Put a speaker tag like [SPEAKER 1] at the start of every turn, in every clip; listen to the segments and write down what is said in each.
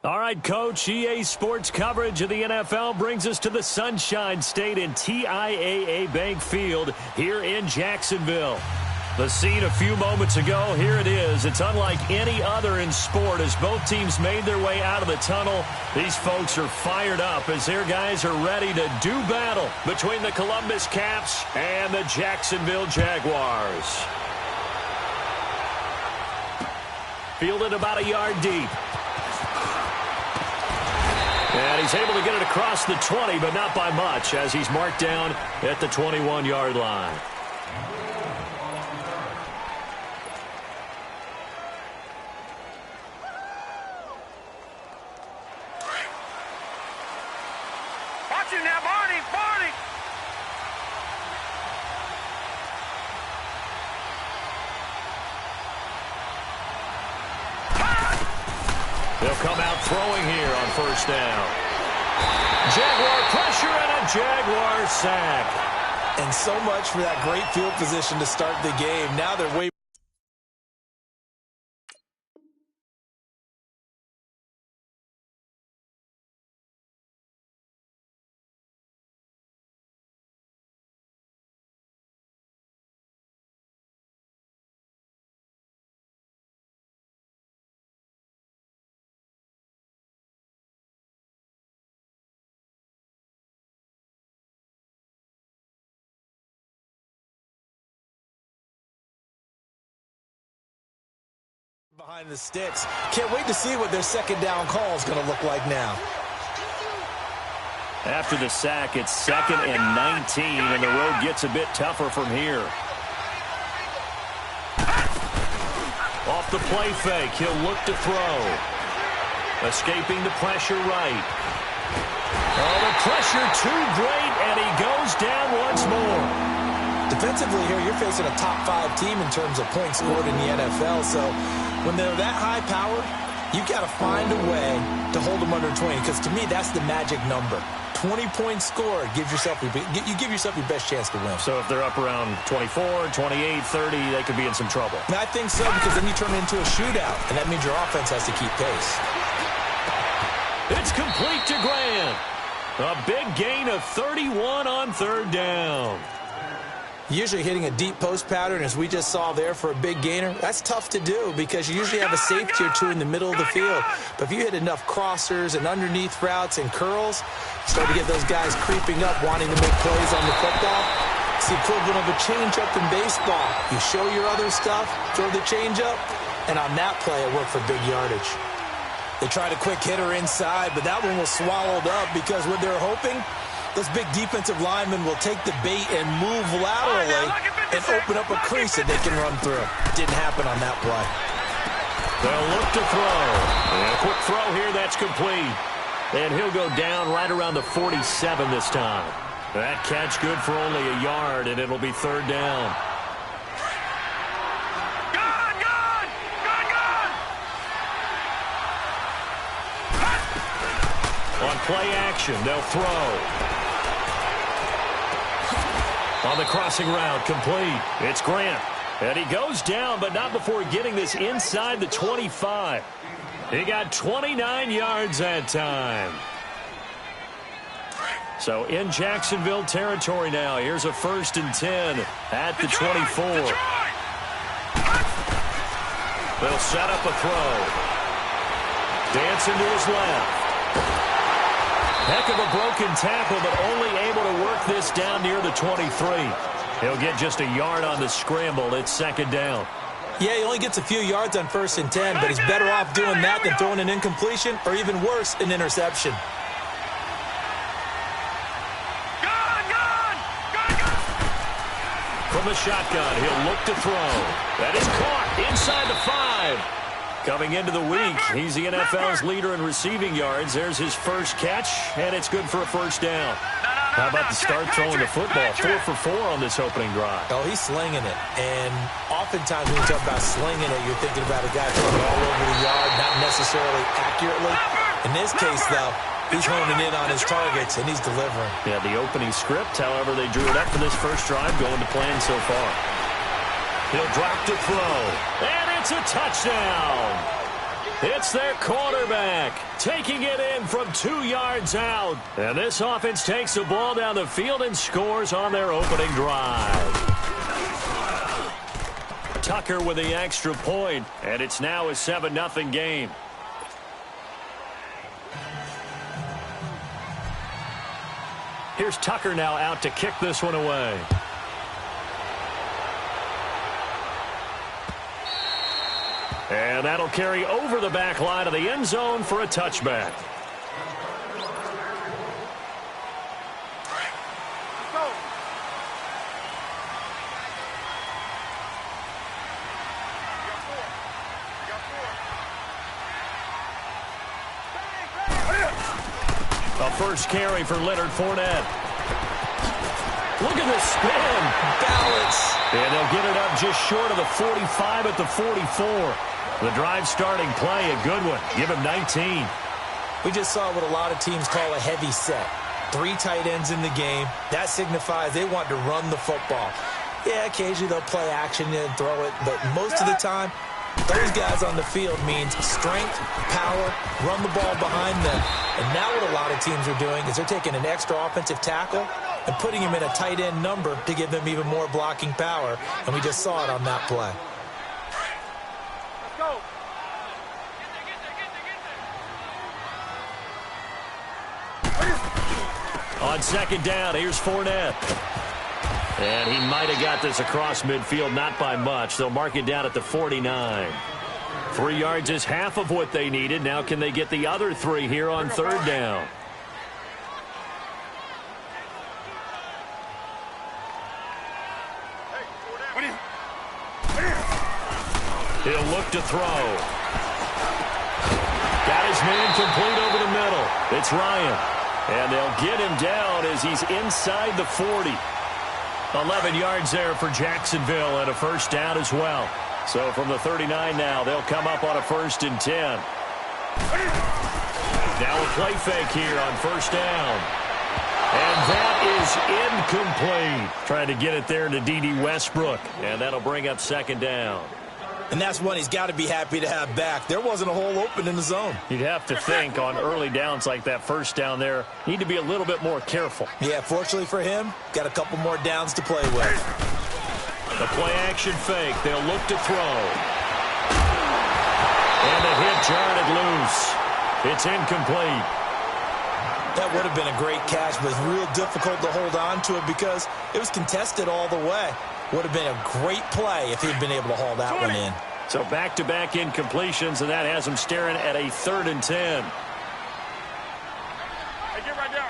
[SPEAKER 1] All right, Coach, EA Sports coverage of the NFL brings us to the Sunshine State in TIAA Bank Field here in Jacksonville. The scene a few moments ago, here it is. It's unlike any other in sport as both teams made their way out of the tunnel. These folks are fired up as their guys are ready to do battle between the Columbus Caps and the Jacksonville Jaguars. Fielded about a yard deep. And he's able to get it across the 20, but not by much, as he's marked down at the 21-yard line.
[SPEAKER 2] Watch it now, Barney! Barney!
[SPEAKER 1] They'll come out throwing here on first down. Jaguar pressure and a Jaguar sack.
[SPEAKER 3] And so much for that great field position to start the game. Now they're way behind the sticks. Can't wait to see what their second down call is going to look like now.
[SPEAKER 1] After the sack, it's 2nd and 19, and the road gets a bit tougher from here. Off the play fake, he'll look to throw. Escaping the pressure right. Oh, the pressure too great, and he goes down once more.
[SPEAKER 3] Defensively here, you're facing a top-5 team in terms of points scored in the NFL, so when they're that high power, you got to find a way to hold them under 20, because to me, that's the magic number. 20 points scored, you give yourself your best chance to win.
[SPEAKER 1] So if they're up around 24, 28, 30, they could be in some trouble.
[SPEAKER 3] I think so, because then you turn it into a shootout, and that means your offense has to keep pace.
[SPEAKER 1] It's complete to Grant. A big gain of 31 on third down.
[SPEAKER 3] Usually hitting a deep post pattern, as we just saw there for a big gainer, that's tough to do because you usually have a safety or two in the middle of the field. But if you hit enough crossers and underneath routes and curls, you start to get those guys creeping up, wanting to make plays on the football. It's the equivalent of a changeup in baseball. You show your other stuff, throw the changeup, and on that play, it worked for big yardage. They tried a quick hitter inside, but that one was swallowed up because what they're hoping, those big defensive linemen will take the bait and move laterally and open up a crease that they can run through. Didn't happen on that play.
[SPEAKER 1] They'll look to throw. And a quick throw here, that's complete. And he'll go down right around the 47 this time. That catch good for only a yard, and it'll be third down. On play action, they'll throw. On the crossing route, complete. It's Grant. And he goes down, but not before getting this inside the 25. He got 29 yards that time. So in Jacksonville territory now. Here's a 1st and 10 at the 24. They'll set up a throw. Dancing to his left. Heck of a broken tackle, but only able to work this down near the 23. He'll get just a yard on the scramble. It's 2nd down.
[SPEAKER 3] Yeah, he only gets a few yards on 1st and 10, but he's better off doing that than throwing an incompletion or even worse, an interception.
[SPEAKER 1] From the shotgun, he'll look to throw. That is caught inside the 5. Coming into the week, he's the NFL's leader in receiving yards. There's his first catch, and it's good for a 1st down. How about the start throwing the football? 4 for 4 on this opening drive.
[SPEAKER 3] Oh, he's slinging it. And oftentimes when you talk about slinging it, you're thinking about a guy throwing it all over the yard, not necessarily accurately. In this case, though, he's honing in on his targets, and he's delivering.
[SPEAKER 1] Yeah, the opening script, however, they drew it up for this first drive, going to plan so far. He'll drop to throw, and it's a touchdown. It's their quarterback taking it in from 2 yards out. And this offense takes the ball down the field and scores on their opening drive. Tucker with the extra point, and it's now a 7-0 game. Here's Tucker now out to kick this one away. And that'll carry over the back line of the end zone for a touchback. A first carry for Leonard Fournette. Look at the spin. Balance. And they'll get it up just short of the 45 at the 44. The drive starting play, a good one. Give him 19.
[SPEAKER 3] We just saw what a lot of teams call a heavy set. 3 tight ends in the game. That signifies they want to run the football. Yeah, occasionally they'll play action and throw it, but most of the time, those guys on the field means strength, power, run the ball behind them. And now what a lot of teams are doing is they're taking an extra offensive tackle and putting him in a tight end number to give them even more blocking power. And we just saw it on that play.
[SPEAKER 1] On second down, here's Fournette. And he might have got this across midfield, not by much. They'll mark it down at the 49. 3 yards is half of what they needed. Now can they get the other 3 here on third down? He'll look to throw. Got his man complete over the middle. It's Ryan. And they'll get him down as he's inside the 40. 11 yards there for Jacksonville and a first down as well. So from the 39 now, they'll come up on a 1st and 10. Now a play fake here on first down. And that is incomplete. Trying to get it there to D.D. Westbrook. And that'll bring up second down.
[SPEAKER 3] And that's one he's got to be happy to have back. There wasn't a hole open in the zone.
[SPEAKER 1] You'd have to think on early downs like that first down there, need to be a little bit more careful.
[SPEAKER 3] Yeah, fortunately for him, got a couple more downs to play with.
[SPEAKER 1] The play action fake. They'll look to throw. And the hit jarred it loose. It's incomplete.
[SPEAKER 3] That would have been a great catch, but it's real difficult to hold on to it because it was contested all the way. Would have been a great play if he'd been able to haul that one in.
[SPEAKER 1] So back-to-back incompletions, and that has him staring at a 3rd and 10.
[SPEAKER 2] Hey, get right down.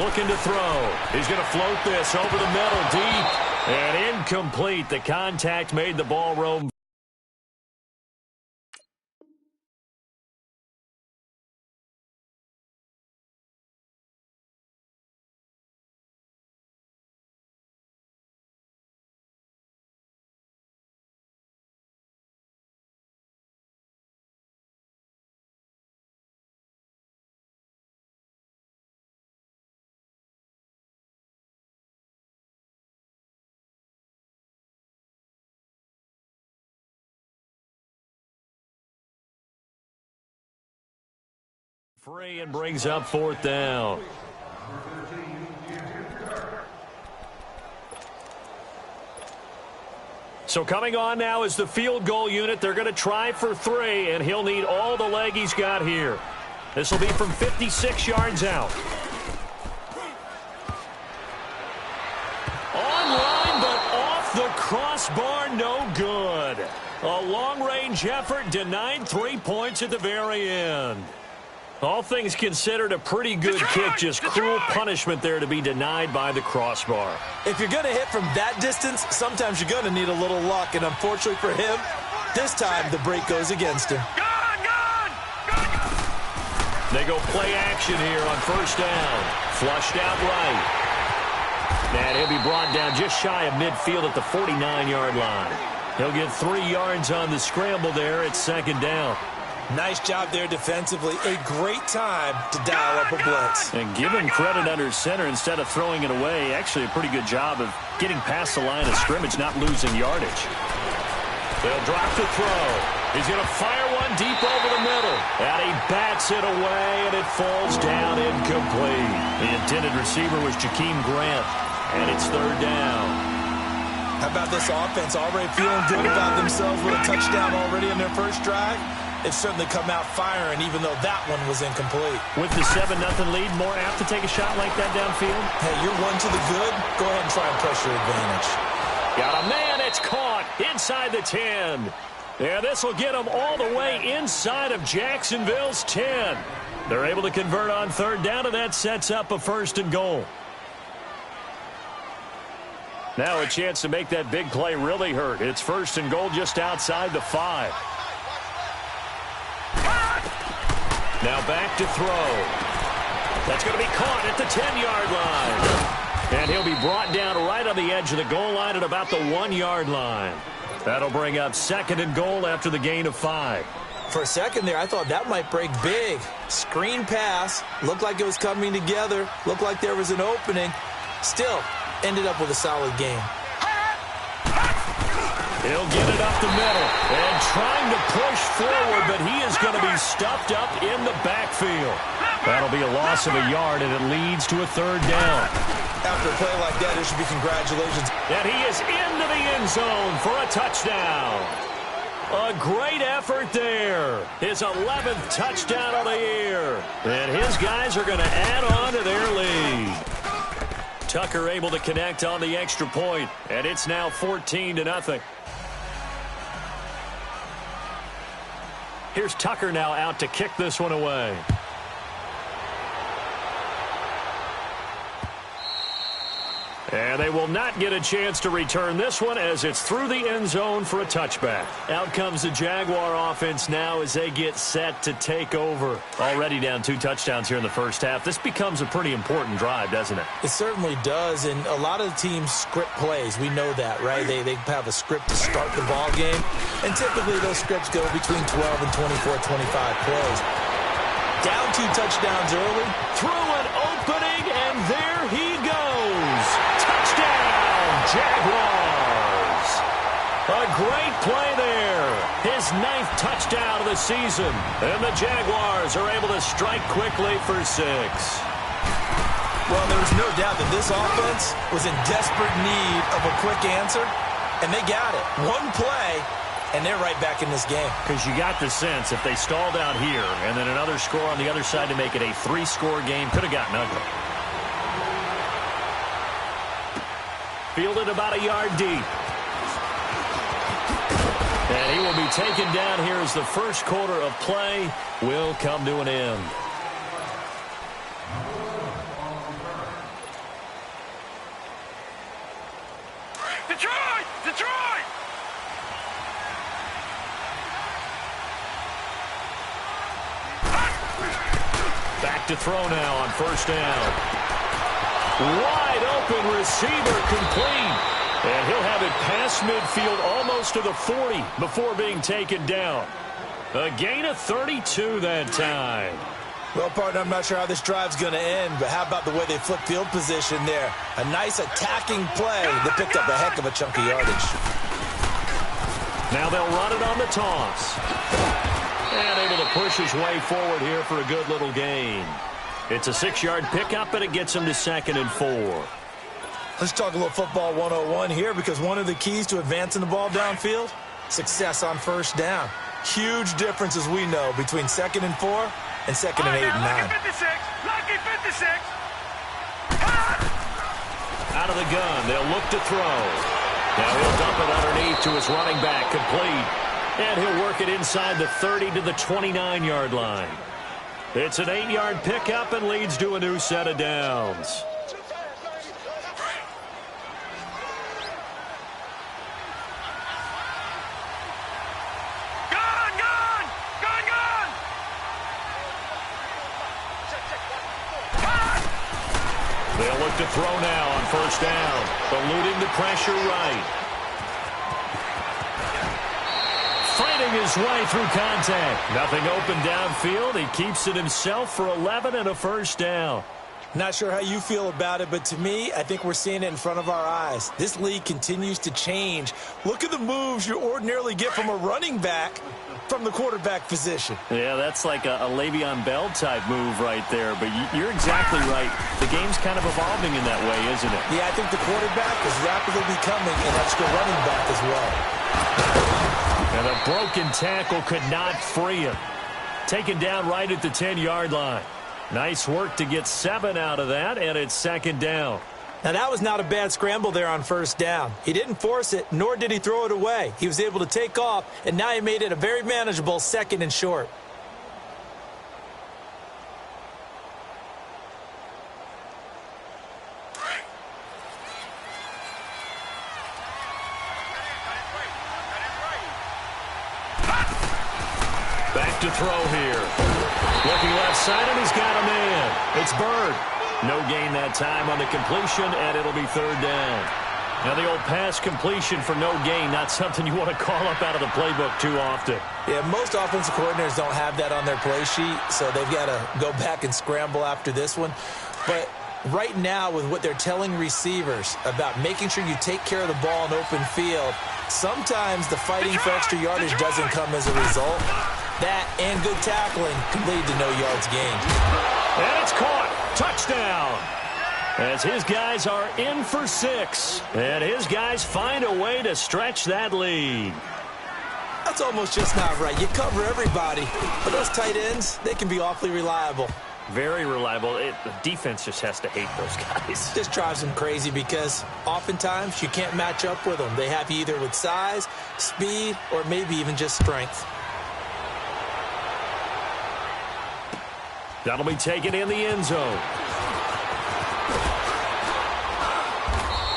[SPEAKER 1] Looking to throw. He's going to float this over the middle, deep, and incomplete. The contact made the ball roam. Free and brings up 4th down. So coming on now is the field goal unit. They're going to try for 3, and he'll need all the leg he's got here. This will be from 56 yards out. Online, but off the crossbar, no good. A long-range effort denied 3 points at the very end. All things considered, a pretty good kick. Just cruel punishment there to be denied by the crossbar.
[SPEAKER 3] If you're going to hit from that distance, sometimes you're going to need a little luck. And unfortunately for him, this time the break goes against him.
[SPEAKER 1] They go play action here on first down. Flushed out right. And he'll be brought down just shy of midfield at the 49-yard line. He'll get 3 yards on the scramble there at second down.
[SPEAKER 3] Nice job there defensively. A great time to dial up a blitz.
[SPEAKER 1] And give him credit under center instead of throwing it away. Actually a pretty good job of getting past the line of scrimmage, not losing yardage. They'll drop the throw. He's going to fire one deep over the middle. And he bats it away, and it falls down incomplete. The intended receiver was Jakeem Grant, and it's third down.
[SPEAKER 3] How about this offense already feeling good about themselves with a touchdown already in their first drive? They've certainly come out firing, even though that one was incomplete.
[SPEAKER 1] With the 7-0 lead, more apt to take a shot like that downfield?
[SPEAKER 3] Hey, you're one to the good. Go ahead and try and press your advantage.
[SPEAKER 1] Got a man. It's caught inside the 10. Yeah, this will get them all the way inside of Jacksonville's 10. They're able to convert on third down, and that sets up a 1st and goal. Now a chance to make that big play really hurt. It's 1st and goal just outside the 5. Now back to throw. That's going to be caught at the 10-yard line. And he'll be brought down right on the edge of the goal line at about the 1-yard line. That'll bring up 2nd and goal after the gain of 5.
[SPEAKER 3] For a second there, I thought that might break big. Screen pass. Looked like it was coming together. Looked like there was an opening. Still, ended up with a solid game.
[SPEAKER 1] He'll get it up the middle and trying to push forward, but he is going to be stuffed up in the backfield. That'll be a loss of a yard, and it leads to a 3rd down.
[SPEAKER 3] After a play like that, there should be congratulations.
[SPEAKER 1] And he is into the end zone for a touchdown. A great effort there. His 11th touchdown of the year. And his guys are going to add on to their lead. Tucker able to connect on the extra point, and it's now 14-0. Here's Tucker now out to kick this one away. And they will not get a chance to return this one as it's through the end zone for a touchback. Out comes the Jaguar offense now as they get set to take over. Already down 2 touchdowns here in the first half. This becomes a pretty important drive, doesn't it?
[SPEAKER 3] It certainly does, and a lot of the teams script plays. We know that, right? They have a script to start the ball game, and typically those scripts go between 12 and 24, 25 plays. Down 2 touchdowns early.
[SPEAKER 1] Through an opening, and there he goes. Jaguars. A great play there. His 9th touchdown of the season. And the Jaguars are able to strike quickly for 6.
[SPEAKER 3] Well, there was no doubt that this offense was in desperate need of a quick answer, and they got it. One play, and they're right back in this game.
[SPEAKER 1] Because you got the sense if they stalled out here and then another score on the other side to make it a 3-score game, could have gotten ugly. Fielded about a yard deep. And he will be taken down here as the first quarter of play will come to an end.
[SPEAKER 2] Detroit! Detroit!
[SPEAKER 1] Back to throw now on 1st down. Wide open receiver complete. And he'll have it past midfield almost to the 40 before being taken down. A gain of 32 that time.
[SPEAKER 3] Well, partner, I'm not sure how this drive's going to end, but how about the way they flip field position there? A nice attacking play that picked up a heck of a chunk of yardage.
[SPEAKER 1] Now they'll run it on the toss. And able to push his way forward here for a good little gain. It's a 6-yard pickup, and it gets him to 2nd and 4.
[SPEAKER 3] Let's talk a little football 101 here, because one of the keys to advancing the ball downfield, success on 1st down. Huge difference, as we know, between 2nd and 4 and 2nd and 8 and 9.
[SPEAKER 2] Lucky 56! Lucky 56!
[SPEAKER 1] Out of the gun, they'll look to throw. Now he'll dump it underneath to his running back, complete. And he'll work it inside the 30 to the 29-yard line. It's an 8-yard pickup and leads to a new set of downs. They'll look to throw now on 1st down. Eluding the pressure right. Fighting fighting his way through contact. Nothing open downfield. He keeps it himself for 11 and a first down.
[SPEAKER 3] Not sure how you feel about it, but to me, I think we're seeing it in front of our eyes. This league continues to change. Look at the moves you ordinarily get from a running back from the quarterback position.
[SPEAKER 1] Yeah, that's like a Le'Veon Bell type move right there, but you're exactly right. The game's kind of evolving in that way, isn't it?
[SPEAKER 3] Yeah, I think the quarterback is rapidly becoming an extra running back as well.
[SPEAKER 1] And a broken tackle could not free him. Taken down right at the 10-yard line. Nice work to get 7 out of that, and it's second down.
[SPEAKER 3] Now, that was not a bad scramble there on first down. He didn't force it, nor did he throw it away. He was able to take off, and now he made it a very manageable second and short.
[SPEAKER 1] Back to throw here. Looking left side, and he's got a man. It's Bird. No gain that time on the completion, and it'll be third down. Now, the old pass completion for no gain, not something you want to call up out of the playbook too often.
[SPEAKER 3] Yeah, most offensive coordinators don't have that on their play sheet, so they've got to go back and scramble after this one. But right now, with what they're telling receivers about making sure you take care of the ball in open field, sometimes the fighting for extra yardage doesn't come as a result. That and good tackling can lead to no yards gained.
[SPEAKER 1] And it's caught. Touchdown. As his guys are in for 6. And his guys find a way to stretch that lead.
[SPEAKER 3] That's almost just not right. You cover everybody. But those tight ends, they can be awfully reliable.
[SPEAKER 1] Very reliable. The defense just has to hate those guys.
[SPEAKER 3] Just drives them crazy because oftentimes you can't match up with them. They have you either with size, speed, or maybe even just strength.
[SPEAKER 1] That'll be taken in the end zone.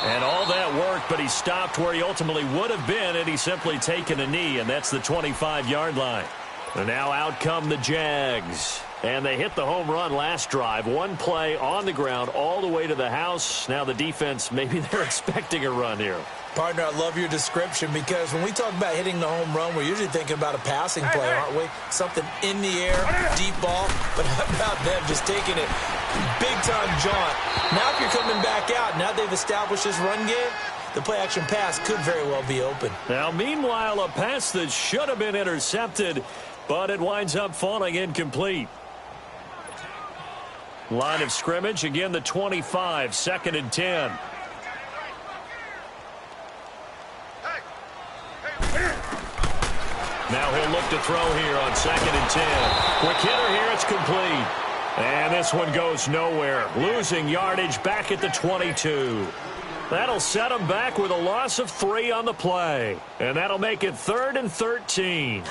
[SPEAKER 1] And all that work, but he stopped where he ultimately would have been, and he's simply taken a knee, and that's the 25-yard line. And now out come the Jags. And they hit the home run last drive. One play on the ground all the way to the house. Now the defense, maybe they're expecting a run here.
[SPEAKER 3] Partner, I love your description because when we talk about hitting the home run, we're usually thinking about a passing play, aren't we? Something in the air, deep ball. But how about them just taking it big-time jaunt? Now if you're coming back out, now they've established this run game, the play-action pass could very well be open.
[SPEAKER 1] Now, meanwhile, a pass that should have been intercepted, but it winds up falling incomplete. Line of scrimmage, again the 25, 2nd and 10. Now he'll look to throw here on 2nd and 10. Quick hitter here, it's complete. And this one goes nowhere. Losing yardage back at the 22. That'll set him back with a loss of 3 on the play. And that'll make it 3rd and 13.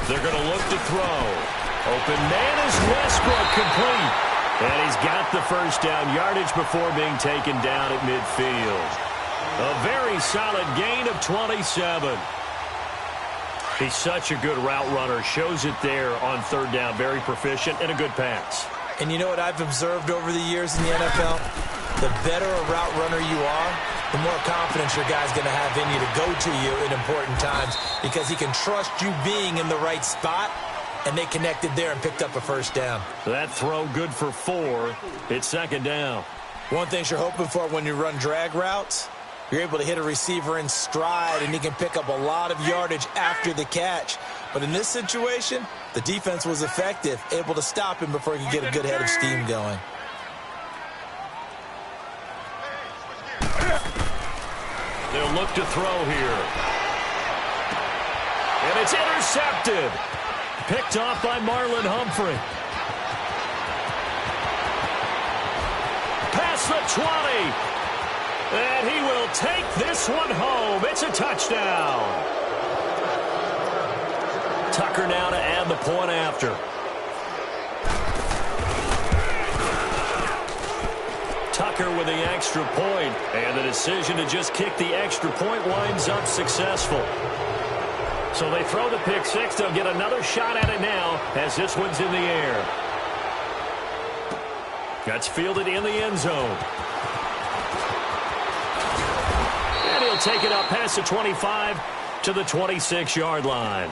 [SPEAKER 1] They're going to look to throw. Open man is Westbrook, complete. And he's got the first down yardage before being taken down at midfield. A very solid gain of 27. He's such a good route runner. Shows it there on 3rd down. Very proficient and a good pass.
[SPEAKER 3] And you know what I've observed over the years in the NFL? The better a route runner you are, the more confidence your guy's going to have in you to go to you in important times because he can trust you being in the right spot, and they connected there and picked up a first down.
[SPEAKER 1] That throw good for 4. It's 2nd down.
[SPEAKER 3] One thing you're hoping for when you run drag routes, you're able to hit a receiver in stride, and he can pick up a lot of yardage after the catch. But in this situation, the defense was effective, able to stop him before he could get a good head of steam going.
[SPEAKER 1] They'll look to throw here. And it's intercepted. Picked off by Marlon Humphrey. Past the 20. And he will take this one home. It's a touchdown. Tucker now to add the point after. Tucker with the extra point, and the decision to just kick the extra point winds up successful. So they throw the pick six. They'll get another shot at it now as this one's in the air. That's fielded in the end zone. And he'll take it up past the 25 to the 26-yard line.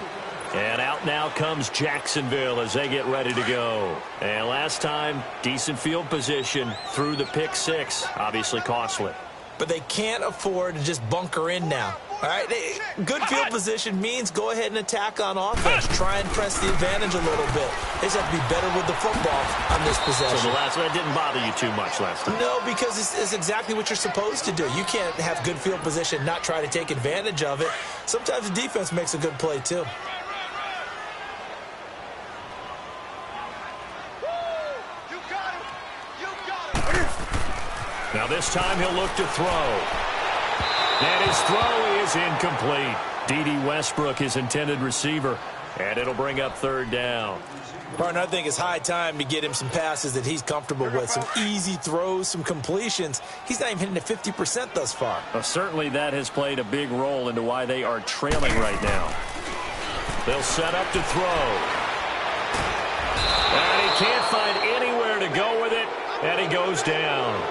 [SPEAKER 1] And out now comes Jacksonville as they get ready to go. And last time, decent field position through the pick six. Obviously costly.
[SPEAKER 3] But they can't afford to just bunker in now. All right, good field position means go ahead and attack on offense. Try and press the advantage a little bit. They just have to be better with the football on this possession.
[SPEAKER 1] So the last one didn't bother you too much last time?
[SPEAKER 3] No, because it's exactly what you're supposed to do. You can't have good field position, not try to take advantage of it. Sometimes the defense makes a good play, too.
[SPEAKER 1] Now this time he'll look to throw. And his throw is incomplete. D.D. Westbrook, his intended receiver. And it'll bring up third down.
[SPEAKER 3] Partner, I think it's high time to get him some passes that he's comfortable with. Some easy throws, some completions. He's not even hitting at 50% thus far.
[SPEAKER 1] Well, certainly that has played a big role into why they are trailing right now. They'll set up to throw. And he can't find anywhere to go with it. And he goes down.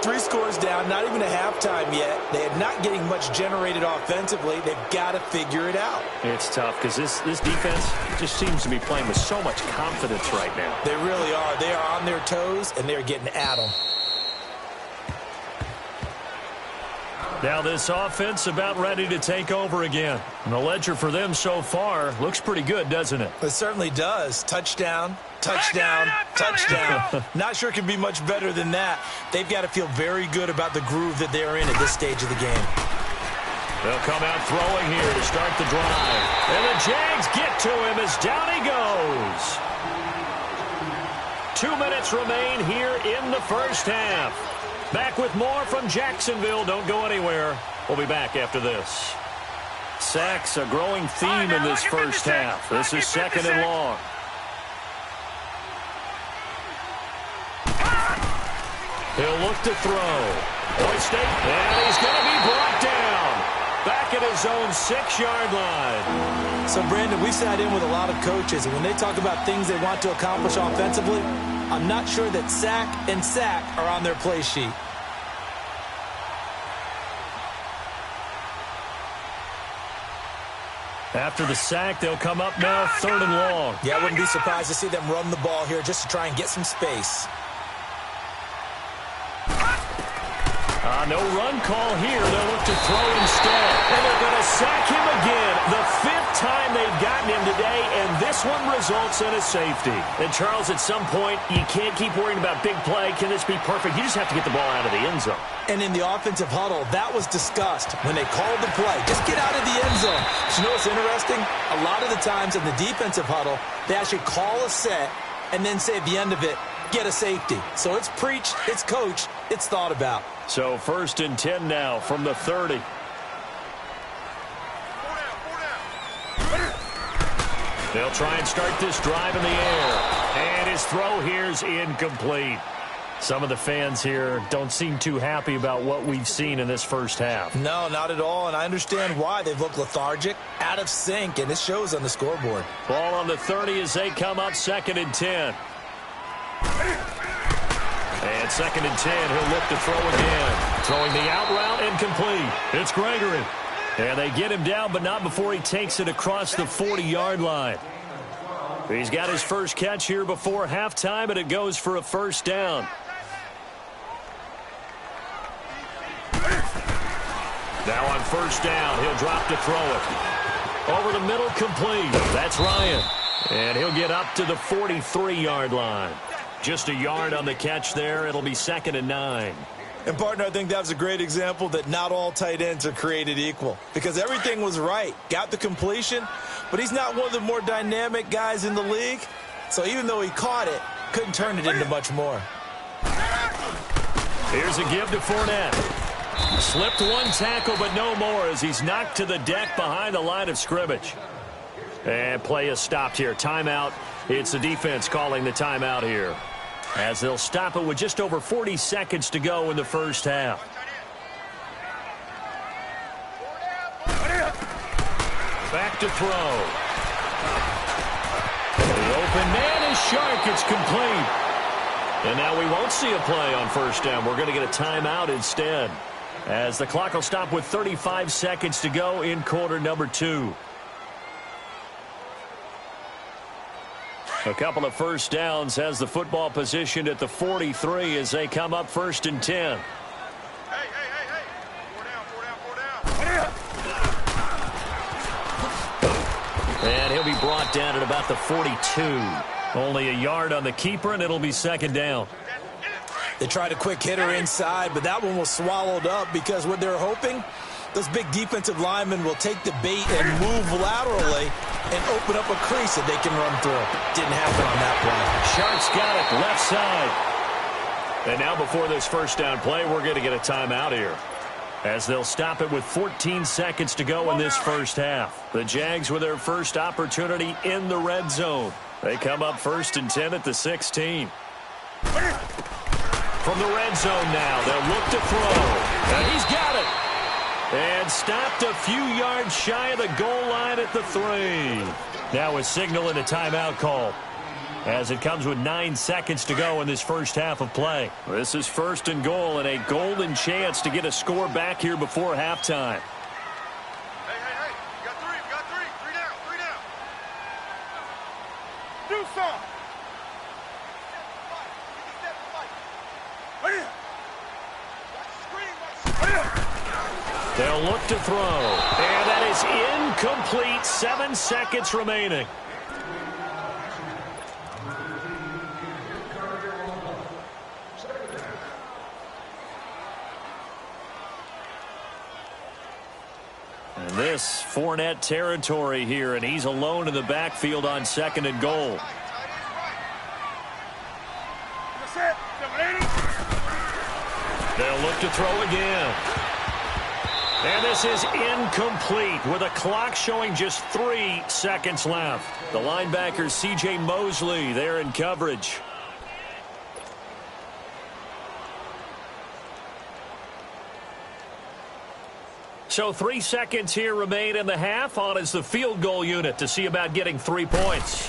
[SPEAKER 3] 3 scores down, not even a halftime yet. They are not getting much generated offensively. They've got to figure it out.
[SPEAKER 1] It's tough because this defense just seems to be playing with so much confidence right now.
[SPEAKER 3] They really are. They are on their toes, and they're getting at them.
[SPEAKER 1] Now this offense about ready to take over again. And the ledger for them so far looks pretty good, doesn't it?
[SPEAKER 3] It certainly does. Touchdown, touchdown, touchdown. Not sure it can be much better than that. They've got to feel very good about the groove that they're in at this stage of the game.
[SPEAKER 1] They'll come out throwing here to start the drive. And the Jags get to him as down he goes. 2 minutes remain here in the first half. Back with more from Jacksonville. Don't go anywhere. We'll be back after this. Sacks, a growing theme in this first half. This is second and long. He'll look to throw. Hoisted, and he's going to be brought down. Back at his own 6-yard line.
[SPEAKER 3] So, Brandon, we've sat in with a lot of coaches, and when they talk about things they want to accomplish offensively, I'm not sure that sack and sack are on their play sheet.
[SPEAKER 1] After the sack, they'll come up now third and long.
[SPEAKER 3] Yeah, I wouldn't be surprised to see them run the ball here just to try and get some space.
[SPEAKER 1] No run call here. They'll look to throw instead. And they're going to sack him again. The 5th time they've gotten him today, and this one results in a safety. And, Charles, at some point, you can't keep worrying about big play. Can this be perfect? You just have to get the ball out of the end zone.
[SPEAKER 3] And in the offensive huddle, that was discussed when they called the play. Just get out of the end zone. But you know what's interesting? A lot of the times in the defensive huddle, they actually call a set and then say at the end of it, get a safety. So it's preached, it's coached, it's thought about.
[SPEAKER 1] So 1st and 10 now from the 30. They'll try and start this drive in the air. And his throw here's incomplete. Some of the fans here don't seem too happy about what we've seen in this first half.
[SPEAKER 3] No, not at all, and I understand why. They've looked lethargic, out of sync, and it shows on the scoreboard.
[SPEAKER 1] Ball on the 30 as they come up 2nd and 10. And 2nd and 10, he'll look to throw again. Throwing the out route incomplete. It's Gregory. And they get him down, but not before he takes it across the 40-yard line. He's got his first catch here before halftime, and it goes for a first down. Now on first down, he'll drop to throw it. Over the middle, complete. That's Ryan. And he'll get up to the 43-yard line. Just a yard on the catch there. It'll be 2nd and 9.
[SPEAKER 3] And, partner, I think that was a great example that not all tight ends are created equal. Because everything was right. Got the completion, but he's not one of the more dynamic guys in the league. So even though he caught it, couldn't turn it into much more.
[SPEAKER 1] Here's a give to Fournette. Slipped one tackle, but no more as he's knocked to the deck behind the line of scrimmage. And play is stopped here. Timeout. It's the defense calling the timeout here, as they'll stop it with just over 40 seconds to go in the first half. Back to throw. The open man is Shark. It's complete. And now we won't see a play on first down. We're going to get a timeout instead, as the clock will stop with 35 seconds to go in quarter number 2. A couple of first downs has the football positioned at the 43 as they come up 1st and 10.
[SPEAKER 2] Hey. 4 down.
[SPEAKER 1] And he'll be brought down at about the 42. Only a yard on the keeper, and it'll be 2nd down.
[SPEAKER 3] They tried a quick hitter inside, but that one was swallowed up because what they're hoping, those big defensive linemen will take the bait and move laterally and open up a crease that they can run through. Didn't happen on that play.
[SPEAKER 1] Sharks got it left side. And now before this first down play, we're going to get a timeout here, as they'll stop it with 14 seconds to go in this first half. The Jags with their first opportunity in the red zone. They come up 1st and 10 at the 16. From the red zone now, they'll look to throw. And he's got it. And stopped a few yards shy of the goal line at the 3. Now a signal and a timeout call, as it comes with 9 seconds to go in this first half of play. This is 1st and goal and a golden chance to get a score back here before halftime.
[SPEAKER 2] Hey. You got 3. 3 down. Do something.
[SPEAKER 1] They'll look to throw. And that is incomplete. 7 seconds remaining. And this Fournette territory here, and he's alone in the backfield on 2nd and goal. They'll look to throw again. And this is incomplete with a clock showing just 3 seconds left. The linebacker C.J. Mosley there in coverage. So 3 seconds here remain in the half. On is the field goal unit to see about getting 3 points.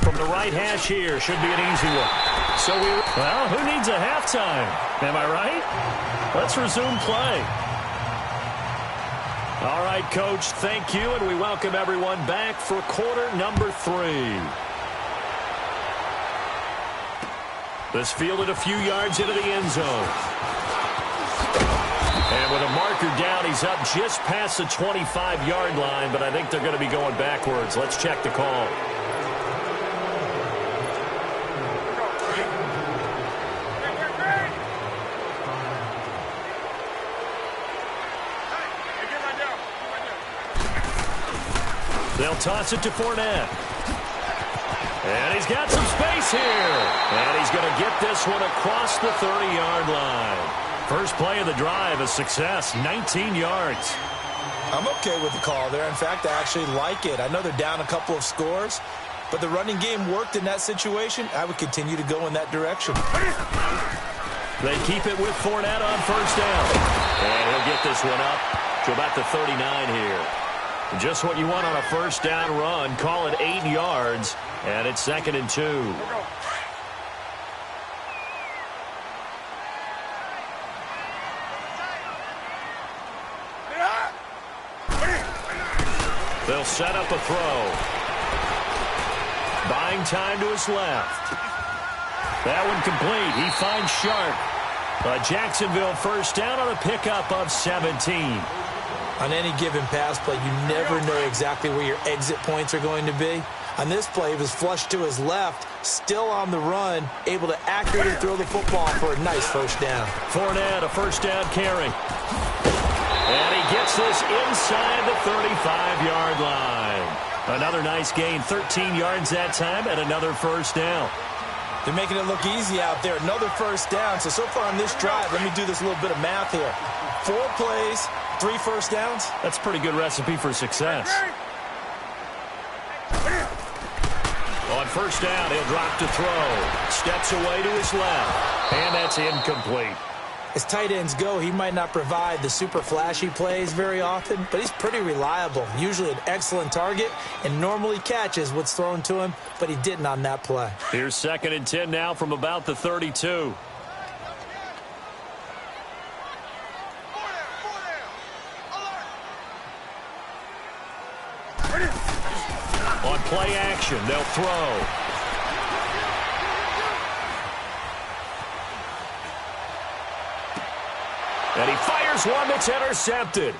[SPEAKER 1] From the right hash here, should be an easy one. Well, who needs a halftime? Am I right? Let's resume play. All right, Coach, thank you, and we welcome everyone back for quarter number 3. This fielded a few yards into the end zone. And with a marker down, he's up just past the 25-yard line, but I think they're going to be going backwards. Let's check the call. They'll toss it to Fournette. And he's got some space here. And he's going to get this one across the 30-yard line. First play of the drive, a success, 19 yards.
[SPEAKER 3] I'm okay with the call there. In fact, I actually like it. I know they're down a couple of scores, but the running game worked in that situation. I would continue to go in that direction.
[SPEAKER 1] They keep it with Fournette on first down. And he'll get this one up to about the 39 here. Just what you want on a first down run. Call it 8 yards, and it's 2nd and 2. They'll set up a throw. Buying time to his left. That one complete. He finds Sharp. A Jacksonville first down on a pickup of 17.
[SPEAKER 3] On any given pass play, you never know exactly where your exit points are going to be. On this play, he was flushed to his left, still on the run, able to accurately throw the football for a nice first down.
[SPEAKER 1] Fournette, a first down carry. And he gets this inside the 35-yard line. Another nice gain, 13 yards that time, and another first down.
[SPEAKER 3] They're making it look easy out there. Another first down. So far on this drive, let me do this little bit of math here. 4 plays, 3 first downs.
[SPEAKER 1] That's a pretty good recipe for success. On first down, he'll drop to throw. Steps away to his left. And that's incomplete.
[SPEAKER 3] As tight ends go, he might not provide the super flashy plays very often, but he's pretty reliable, usually an excellent target, and normally catches what's thrown to him, but he didn't on that play.
[SPEAKER 1] Here's 2nd and 10 now from about the 32. On play action, they'll throw. And he fires one that's intercepted.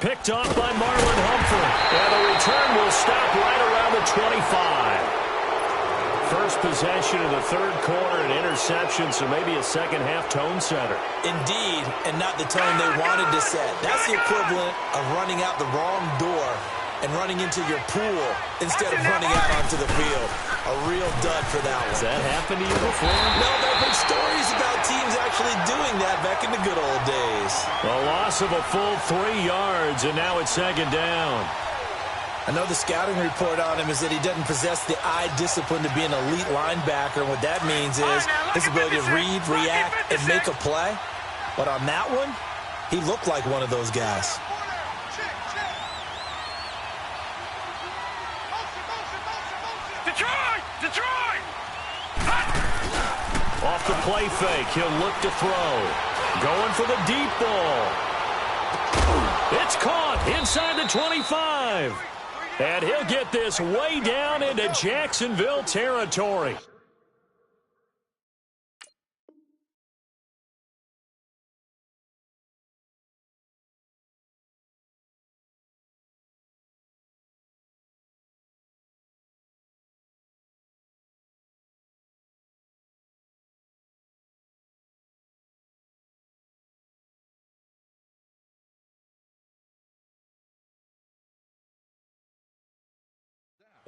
[SPEAKER 1] Picked off by Marlon Humphrey. And the return will stop right around the 25. First possession of the third quarter, an interception, so maybe a second-half tone setter.
[SPEAKER 3] Indeed, and not the tone they wanted to set. That's the equivalent of running out the wrong door and running into your pool instead of running out onto the field. A real dud for that one.
[SPEAKER 1] Has that happened to you before?
[SPEAKER 3] No, there have been stories about teams actually doing that back in the good old days.
[SPEAKER 1] A loss of a full 3 yards, and now it's 2nd down.
[SPEAKER 3] I know the scouting report on him is that he doesn't possess the eye discipline to be an elite linebacker, and what that means is his ability to read, react, and make a play. But on that one, he looked like one of those guys.
[SPEAKER 2] Detroit!
[SPEAKER 1] Off the play fake, he'll look to throw. Going for the deep ball. It's caught inside the 25. And he'll get this way down into Jacksonville territory.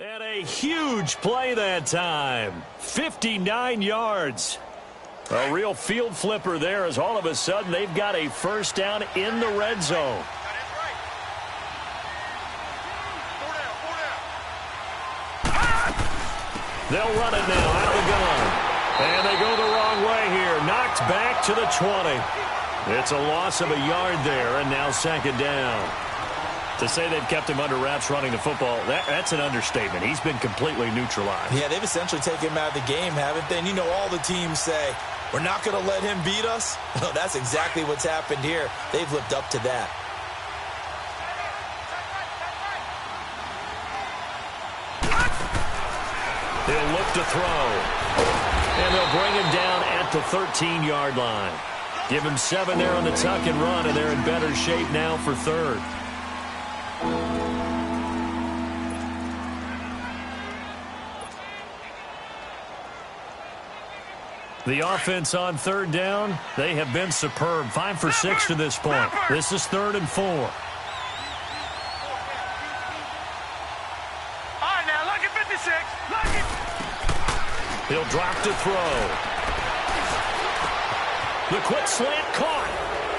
[SPEAKER 1] And a huge play that time. 59 yards. A real field flipper there as all of a sudden they've got a first down in the red zone. They'll run it now out of the gun. And they go the wrong way here. Knocked back to the 20. It's a loss of a yard there, and now 2nd down. To say they've kept him under wraps running the football, that's an understatement. He's been completely neutralized.
[SPEAKER 3] Yeah, they've essentially taken him out of the game, haven't they? And you know all the teams say, we're not going to let him beat us. Well, that's exactly what's happened here. They've lived up to that.
[SPEAKER 1] He'll look to throw. And they'll bring him down at the 13-yard line. Give him 7 there on the tuck and run, and they're in better shape now for 3rd. The offense on 3rd down, they have been superb. 5 for 6 to this point. This is 3rd and 4.
[SPEAKER 2] All right, now, look at 56. Look it.
[SPEAKER 1] He'll drop to throw. The quick slant caught.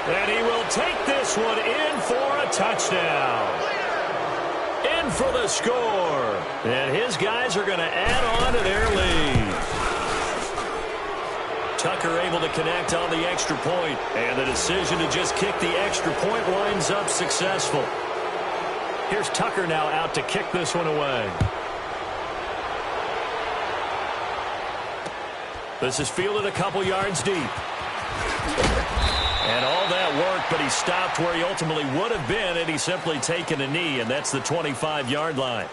[SPEAKER 1] And he will take this one in for a touchdown. In for the score. And his guys are going to add on to their lead. Tucker able to connect on the extra point. And the decision to just kick the extra point winds up successful. Here's Tucker now out to kick this one away. This is fielded a couple yards deep. And all that work, but he stopped where he ultimately would have been, and he's simply taken a knee, and that's the 25-yard line.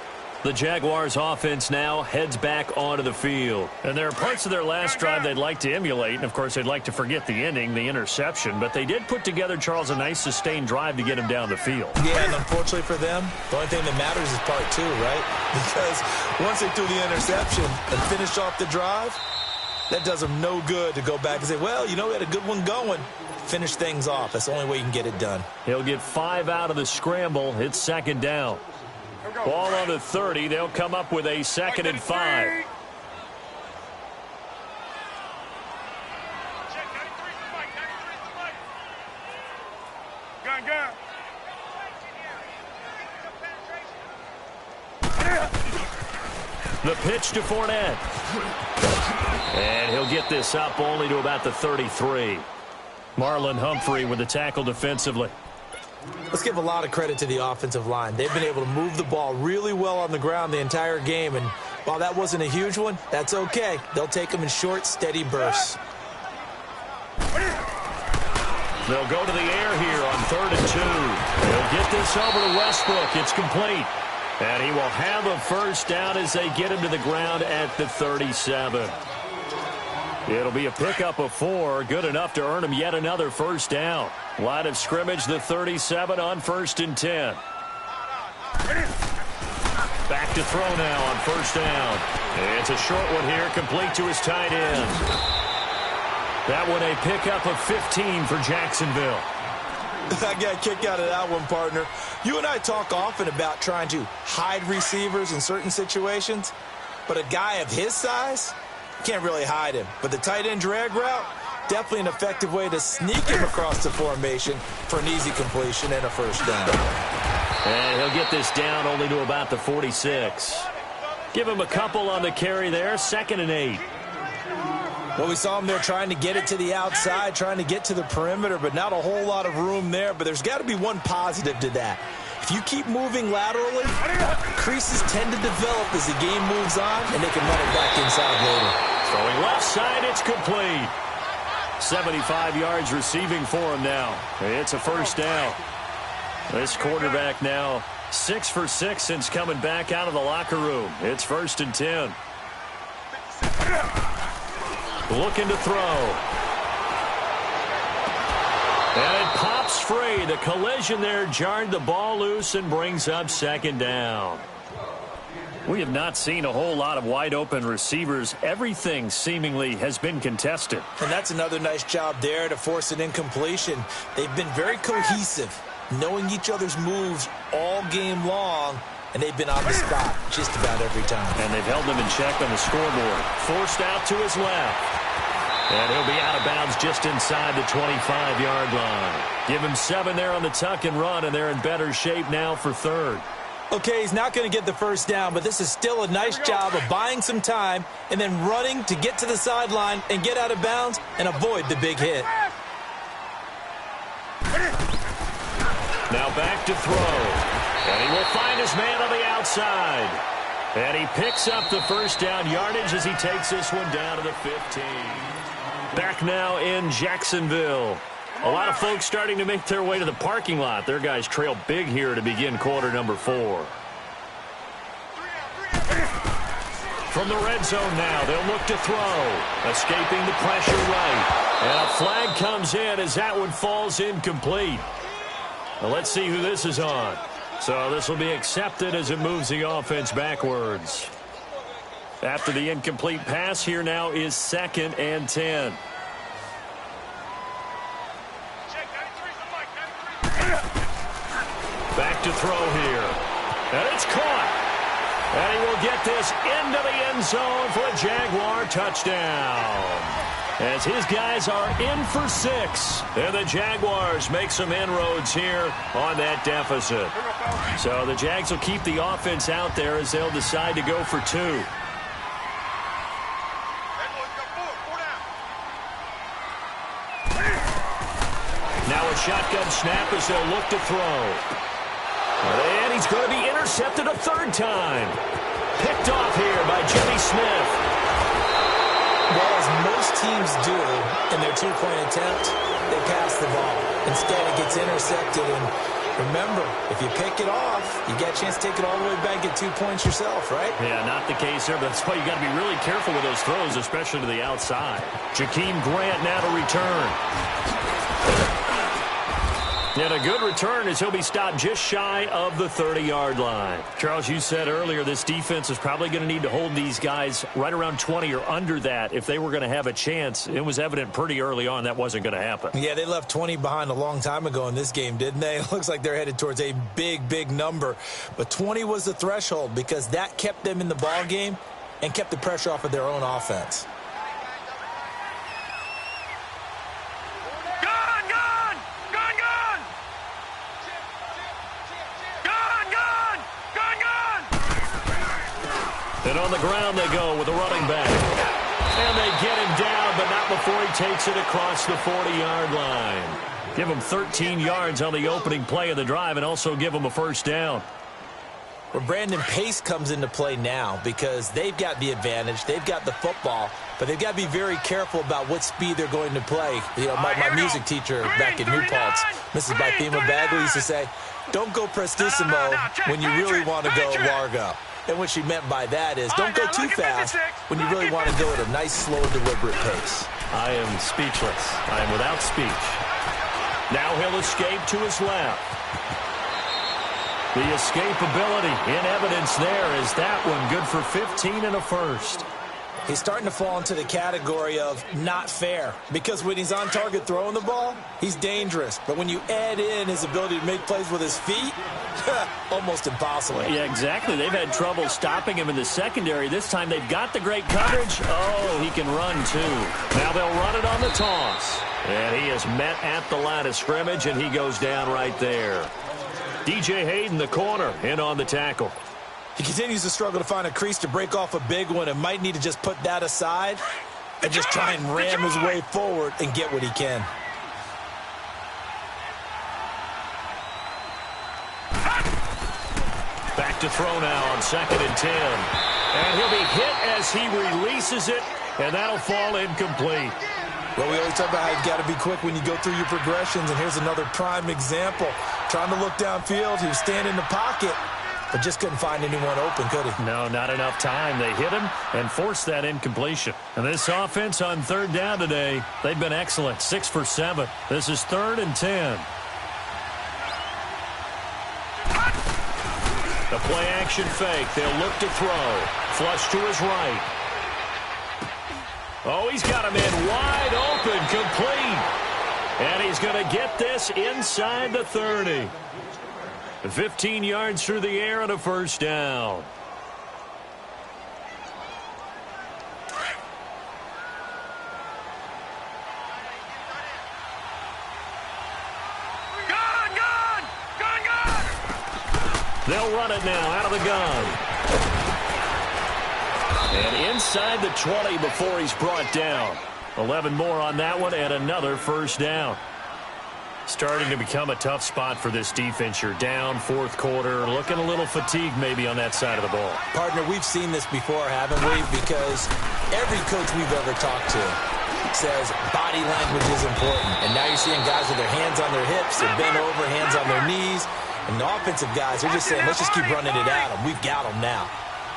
[SPEAKER 1] The Jaguars offense now heads back onto the field. And there are parts of their last drive they'd like to emulate, and of course they'd like to forget the ending, the interception, but they did put together, Charles, a nice sustained drive to get him down the field.
[SPEAKER 3] Yeah, and unfortunately for them, the only thing that matters is part 2, right? Because once they threw the interception and finished off the drive, that does them no good to go back and say, well, you know, we had a good one going. Finish things off. That's the only way you can get it done.
[SPEAKER 1] He'll get 5 out of the scramble. It's 2nd down. Ball on the 30. They'll come up with a 2nd and 5.
[SPEAKER 2] Gun.
[SPEAKER 1] The pitch to Fournette. And he'll get this up only to about the 33. Marlon Humphrey with the tackle defensively.
[SPEAKER 3] Let's give a lot of credit to the offensive line. They've been able to move the ball really well on the ground the entire game, and while that wasn't a huge one, that's okay. They'll take them in short, steady bursts.
[SPEAKER 1] They'll go to the air here on 3rd and 2. They'll get this over to Westbrook. It's complete. And he will have a first down as they get him to the ground at the 37. It'll be a pickup of 4, good enough to earn him yet another first down. Line of scrimmage, the 37 on 1st and 10. Back to throw now on 1st down. It's a short one here, complete to his tight end. That one a pickup of 15 for Jacksonville.
[SPEAKER 3] I got a kick out of that one, partner. You and I talk often about trying to hide receivers in certain situations, but a guy of his size, can't really hide him. But the tight end drag route, definitely an effective way to sneak him across the formation for an easy completion and a first down.
[SPEAKER 1] And he'll get this down only to about the 46. Give him a couple on the carry there, 2nd and 8.
[SPEAKER 3] Well, we saw him there trying to get it to the outside, trying to get to the perimeter, but not a whole lot of room there. But there's got to be one positive to that. If you keep moving laterally, creases tend to develop as the game moves on, and they can run it back inside later.
[SPEAKER 1] Throwing left side, it's complete. 75 yards receiving for him now. It's a first down. This quarterback now 6 for 6 since coming back out of the locker room. It's 1st and 10. Looking to throw. And it pops free. The collision there jarred the ball loose and brings up 2nd down. We have not seen a whole lot of wide-open receivers. Everything seemingly has been contested.
[SPEAKER 3] And that's another nice job there to force an incompletion. They've been very cohesive, knowing each other's moves all game long, and they've been on the spot just about every time.
[SPEAKER 1] And they've held them in check on the scoreboard. Forced out to his left. And he'll be out of bounds just inside the 25-yard line. Give him 7 there on the tuck and run, and they're in better shape now for 3rd.
[SPEAKER 3] Okay, he's not going to get the first down, but this is still a nice job of buying some time and then running to get to the sideline and get out of bounds and avoid the big hit.
[SPEAKER 1] Now back to throw. And he will find his man on the outside. And he picks up the first down yardage as he takes this one down to the 15. Back now in Jacksonville. A lot of folks starting to make their way to the parking lot. Their guys trail big here to begin quarter number 4. From the red zone now, they'll look to throw. Escaping the pressure right. And a flag comes in as that one falls incomplete. Now let's see who this is on. So this will be accepted as it moves the offense backwards. After the incomplete pass, here now is 2nd and 10. Back to throw here. And it's caught. And he will get this into the end zone for a Jaguar touchdown. As his guys are in for 6. And the Jaguars make some inroads here on that deficit. So the Jags will keep the offense out there as they'll decide to go for 2. Now a shotgun snap as they'll look to throw. And he's going to be intercepted a 3rd time. Picked off here by Jimmy Smith.
[SPEAKER 3] Well, as most teams do in their 2-point attempt, they pass the ball. Instead, it gets intercepted. And remember, if you pick it off, you get a chance to take it all the way back, get 2 points yourself, right?
[SPEAKER 1] Yeah, not the case there, but that's why you got to be really careful with those throws, especially to the outside. Jakeem Grant now to return. And a good return as he'll be stopped just shy of the 30-yard line. Charles, you said earlier this defense is probably going to need to hold these guys right around 20 or under that if they were going to have a chance. It was evident pretty early on that wasn't going to happen.
[SPEAKER 3] Yeah, they left 20 behind a long time ago in this game, didn't they? It looks like they're headed towards a big, big number. But 20 was the threshold because that kept them in the ball game and kept the pressure off of their own offense.
[SPEAKER 1] And on the ground they go with a running back. And they get him down, but not before he takes it across the 40-yard line. Give him 13 yards on the opening play of the drive and also give him a first down.
[SPEAKER 3] Well, Brandon, pace comes into play now because they've got the advantage. They've got the football, but they've got to be very careful about what speed they're going to play. You know, my music teacher back in New Paltz, Mrs. Bythema Bagley, used to say, don't go prestissimo when you really want to go largo. And what she meant by that is don't go too fast when you really want to go at a nice, slow, deliberate pace.
[SPEAKER 1] I am speechless. I am without speech. Now he'll escape to his left. The escapability in evidence there is that one good for 15 and a first.
[SPEAKER 3] He's starting to fall into the category of not fair because when he's on target throwing the ball, he's dangerous. But when you add in his ability to make plays with his feet, almost impossible.
[SPEAKER 1] Yeah, exactly. They've had trouble stopping him in the secondary. This time they've got the great coverage. Oh, he can run too. Now they'll run it on the toss. And he is met at the line of scrimmage, and he goes down right there. DJ Hayden, the corner, in on the tackle.
[SPEAKER 3] He continues to struggle to find a crease to break off a big one and might need to just put that aside and just try and ram his way forward and get what he can.
[SPEAKER 1] Back to throw now on 2nd and 10. And he'll be hit as he releases it, and that'll fall incomplete.
[SPEAKER 3] Well, we always talk about how you've got to be quick when you go through your progressions, and here's another prime example. Trying to look downfield, he was standing in the pocket, but just couldn't find anyone open, could he?
[SPEAKER 1] No, not enough time. They hit him and forced that incompletion. And this offense on 3rd down today, they've been excellent, 6 for 7. This is 3rd and 10. The play-action fake. They'll look to throw. Flush to his right. Oh, he's got him in wide open, complete. And he's going to get this inside the 30. 15 yards through the air and a first down. They'll run it now out of the gun. And inside the 20 before he's brought down. 11 more on that one and another first down. Starting to become a tough spot for this defense. You're down 4th quarter, looking a little fatigued maybe on that side of the ball.
[SPEAKER 3] Partner, we've seen this before, haven't we? Because every coach we've ever talked to says body language is important. And now you're seeing guys with their hands on their hips, they're bent over, hands on their knees. And the offensive guys are just saying, let's just keep running it at them. We've got them now.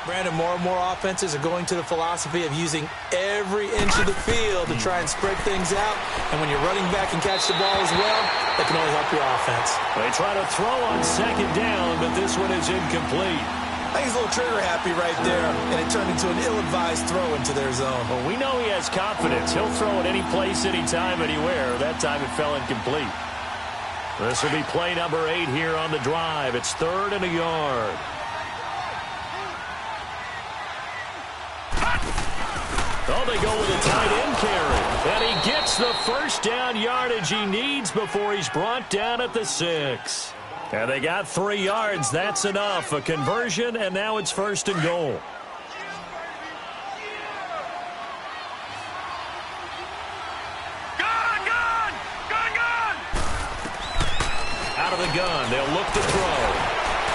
[SPEAKER 3] Brandon, more and more offenses are going to the philosophy of using every inch of the field to try and spread things out. And when you're running back and catch the ball as well, that can only help your offense.
[SPEAKER 1] They try to throw on 2nd down, but this one is incomplete.
[SPEAKER 3] I think he's a little trigger happy right there, and it turned into an ill-advised throw into their zone.
[SPEAKER 1] Well, we know he has confidence. He'll throw it any place, anytime, anywhere. That time it fell incomplete. This will be play number 8 here on the drive. It's 3rd and a yard. Oh, they go with a tight end carry. And he gets the first down yardage he needs before he's brought down at the 6. And they got 3 yards. That's enough. A conversion, and now it's 1st and goal. Out of the gun. They'll look to throw.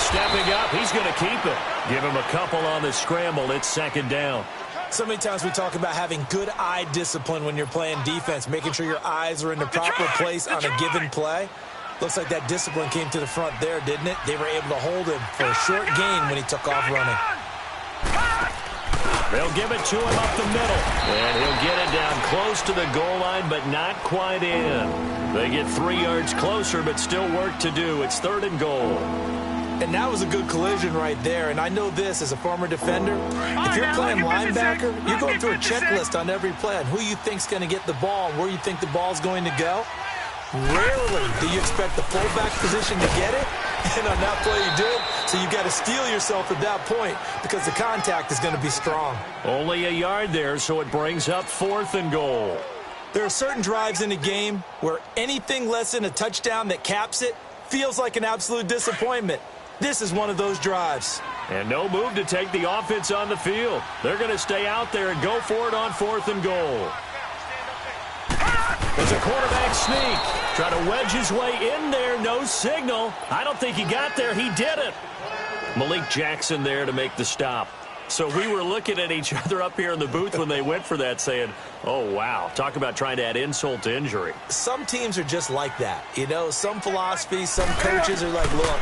[SPEAKER 1] Stepping up. He's going to keep it. Give him a couple on the scramble. It's 2nd down.
[SPEAKER 3] So many times we talk about having good eye discipline when you're playing defense, making sure your eyes are in the proper place on a given play. Looks like that discipline came to the front there, didn't it? They were able to hold him for a short gain when he took off running.
[SPEAKER 1] They'll give it to him up the middle. And he'll get it down close to the goal line, but not quite in. They get 3 yards closer, but still work to do. It's 3rd and goal.
[SPEAKER 3] And that was a good collision right there. And I know this as a former defender. If you're playing linebacker, you're going through a checklist on every play on who you think's going to get the ball and where you think the ball's going to go. Rarely do you expect the fullback position to get it. And on that play you did. So you've got to steel yourself at that point because the contact is going to be strong.
[SPEAKER 1] Only a yard there, so it brings up 4th and goal.
[SPEAKER 3] There are certain drives in a game where anything less than a touchdown that caps it feels like an absolute disappointment. This is one of those drives.
[SPEAKER 1] And no move to take the offense on the field. They're going to stay out there and go for it on 4th and goal. It's a quarterback sneak. Try to wedge his way in there. No signal. I don't think he got there. He did it. Malik Jackson there to make the stop. So we were looking at each other up here in the booth when they went for that saying, oh, wow, talk about trying to add insult to injury.
[SPEAKER 3] Some teams are just like that. You know, some philosophies, some coaches are like, look,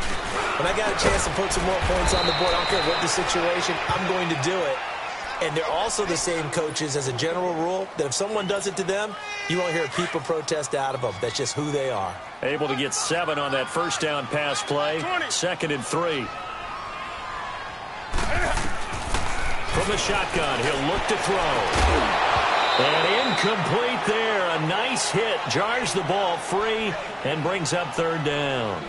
[SPEAKER 3] when I got a chance to put some more points on the board, I don't care what the situation, I'm going to do it. And they're also the same coaches as a general rule that if someone does it to them, you won't hear people protest out of them. That's just who they are.
[SPEAKER 1] Able to get 7 on that first down pass play. 2nd and 3. From the shotgun, he'll look to throw. And incomplete there. A nice hit. Jars the ball free and brings up 3rd down.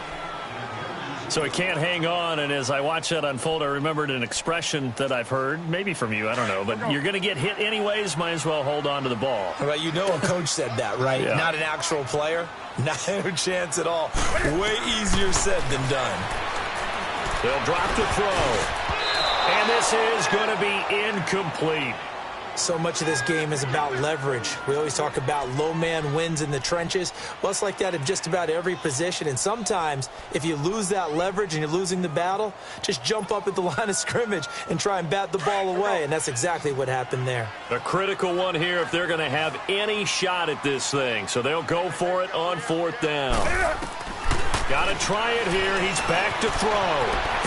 [SPEAKER 1] So he can't hang on, and as I watch that unfold, I remembered an expression that I've heard, maybe from you, I don't know, but you're going to get hit anyways, might as well hold on to the ball.
[SPEAKER 3] Well, you know a coach said that, right?
[SPEAKER 1] Yeah.
[SPEAKER 3] Not an actual player. Not a chance at all. Way easier said than done.
[SPEAKER 1] They'll drop the throw. And this is going to be incomplete.
[SPEAKER 3] So much of this game is about leverage. We always talk about low man wins in the trenches. Well, it's like that in just about every position. And sometimes, if you lose that leverage and you're losing the battle, just jump up at the line of scrimmage and try and bat the ball away. And that's exactly what happened there.
[SPEAKER 1] A critical one here if they're going to have any shot at this thing. So they'll go for it on 4th down. Got to try it here. He's back to throw.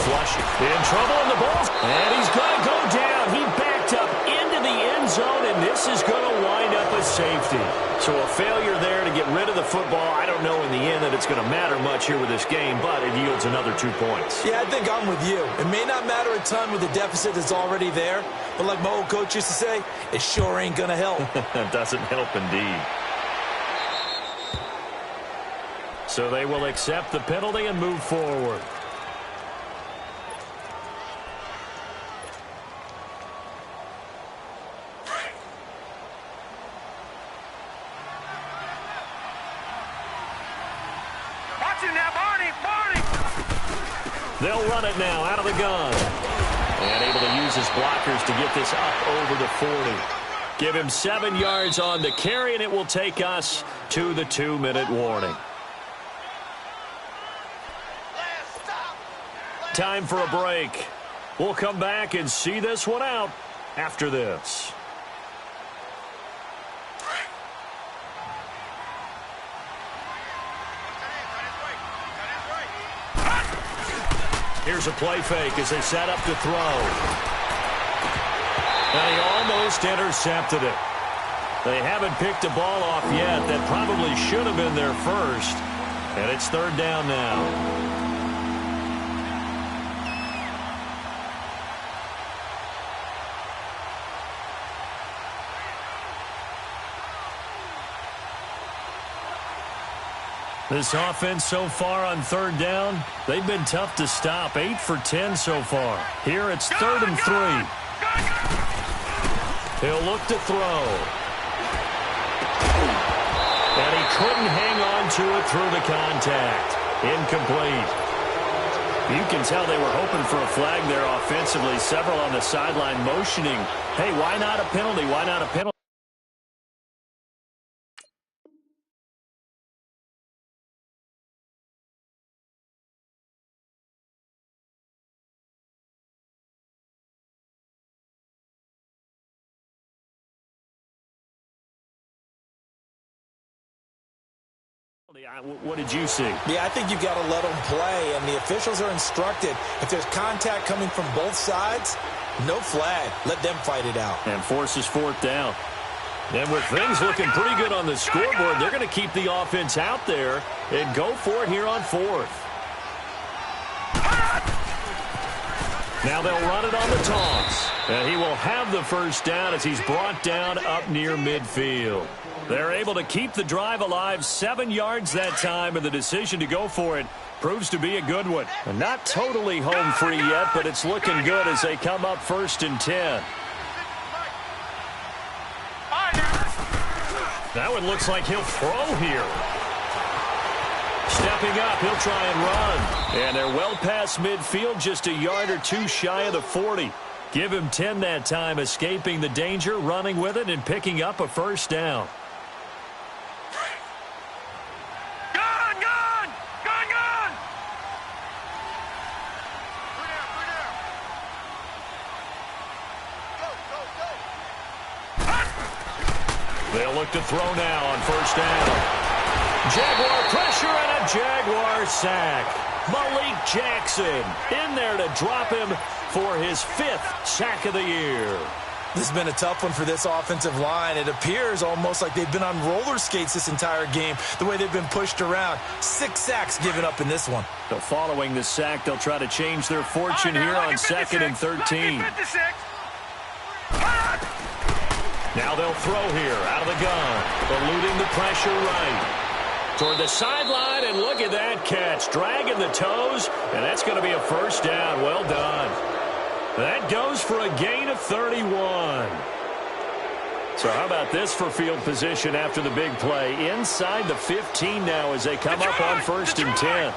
[SPEAKER 1] Flush in trouble in the ball. And he's going to go down. He backed up into the end zone, and this is going to wind up a safety. So a failure there to get rid of the football. I don't know in the end that it's going to matter much here with this game, but it yields another 2 points.
[SPEAKER 3] Yeah, I think I'm with you. It may not matter a ton with the deficit that's already there, but like my old coach used to say, it sure ain't going to help.
[SPEAKER 1] It doesn't help indeed. So they will accept the penalty and move forward.
[SPEAKER 2] Watch him now, Barney!
[SPEAKER 1] They'll run it now out of the gun. And able to use his blockers to get this up over the 40. Give him 7 yards on the carry, and it will take us to the 2-minute warning. Time for a break. We'll come back and see this one out after this. Here's a play fake as they set up to throw. And he almost intercepted it. They haven't picked a ball off yet. That probably should have been their first. And it's 3rd down now. This offense so far on 3rd down, they've been tough to stop. 8 for 10 so far. Here it's 3rd and 3. He'll look to throw. And he couldn't hang on to it through the contact. Incomplete. You can tell they were hoping for a flag there offensively. Several on the sideline motioning, hey, why not a penalty? Why not a penalty? What did you see?
[SPEAKER 3] Yeah, I think you've got to let them play, and the officials are instructed. If there's contact coming from both sides, no flag. Let them fight it out.
[SPEAKER 1] And forces 4th down. And with things looking pretty good on the scoreboard, they're going to keep the offense out there and go for it here on 4th. Now they'll run it on the toss. And he will have the first down as he's brought down up near midfield. They're able to keep the drive alive, 7 yards that time, and the decision to go for it proves to be a good one. And not totally home free yet, but it's looking good as they come up 1st and 10. That one looks like he'll throw here. Stepping up, he'll try and run. And they're well past midfield, just a yard or two shy of the 40. Give him 10 that time, escaping the danger, running with it, and picking up a first down. They'll look to throw now on first down. Jaguar pressure and a Jaguar sack. Malik Jackson in there to drop him for his 5th sack of the year.
[SPEAKER 3] This has been a tough one for this offensive line. It appears almost like they've been on roller skates this entire game, the way they've been pushed around. 6 sacks given up in this one.
[SPEAKER 1] So following the sack, they'll try to change their fortune here on 2nd and 13. Now they'll throw here out of the gun, eluding the pressure right. Toward the sideline, and look at that catch. Dragging the toes, and that's going to be a first down. Well done. That goes for a gain of 31. So how about this for field position after the big play? Inside the 15 now as they come up on 1st and 10.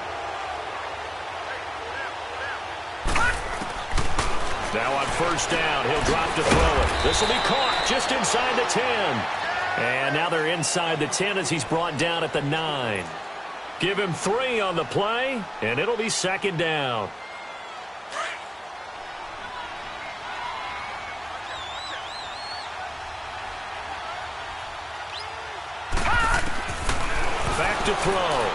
[SPEAKER 1] Now on first down, he'll drop to throw it. This will be caught just inside the 10. And now they're inside the 10 as he's brought down at the 9. Give him 3 on the play, and it'll be 2nd down. Back to throw.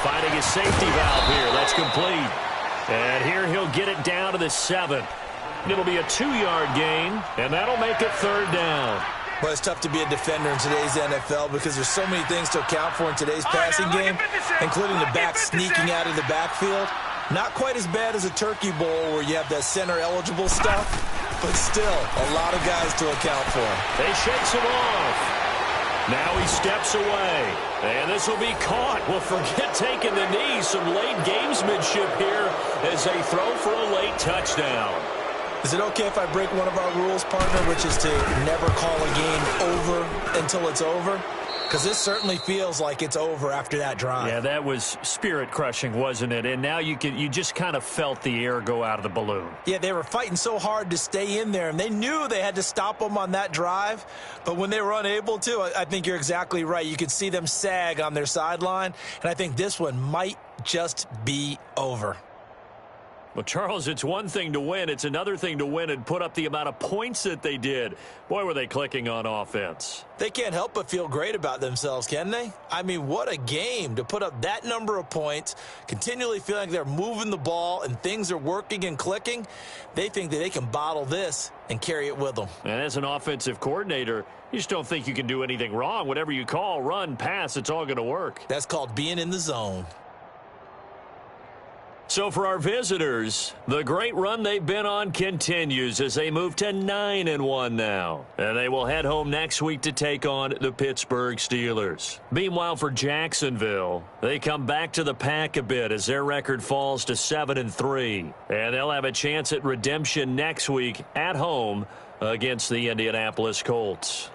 [SPEAKER 1] Finding his safety valve here. That's complete. And here he'll get it down to the 7. It'll be a 2-yard gain, and that'll make it 3rd down.
[SPEAKER 3] Well, it's tough to be a defender in today's NFL because there's so many things to account for in today's passing game, including the back sneaking out of the backfield. Not quite as bad as a turkey bowl where you have that center-eligible stuff, but still a lot of guys to account for.
[SPEAKER 1] They shakes him off. Now he steps away, and this will be caught. Well, forget taking the knee. Some late gamesmanship here as they throw for a late touchdown.
[SPEAKER 3] Is it okay if I break one of our rules, partner, which is to never call a game over until it's over? Because this certainly feels like it's over after that drive.
[SPEAKER 1] Yeah, that was spirit-crushing, wasn't it? And now you just kind of felt the air go out of the balloon.
[SPEAKER 3] Yeah, they were fighting so hard to stay in there, and they knew they had to stop them on that drive. But when they were unable to, I think you're exactly right. You could see them sag on their sideline, and I think this one might just be over.
[SPEAKER 1] Well, Charles, it's one thing to win. It's another thing to win and put up the amount of points that they did. Boy, were they clicking on offense.
[SPEAKER 3] They can't help but feel great about themselves, can they? I mean, what a game to put up that number of points, continually feeling like they're moving the ball and things are working and clicking. They think that they can bottle this and carry it with them.
[SPEAKER 1] And as an offensive coordinator, you just don't think you can do anything wrong. Whatever you call, run, pass, it's all going to work.
[SPEAKER 3] That's called being in the zone.
[SPEAKER 1] So for our visitors, the great run they've been on continues as they move to 9-1 now. And they will head home next week to take on the Pittsburgh Steelers. Meanwhile, for Jacksonville, they come back to the pack a bit as their record falls to 7-3. And they'll have a chance at redemption next week at home against the Indianapolis Colts.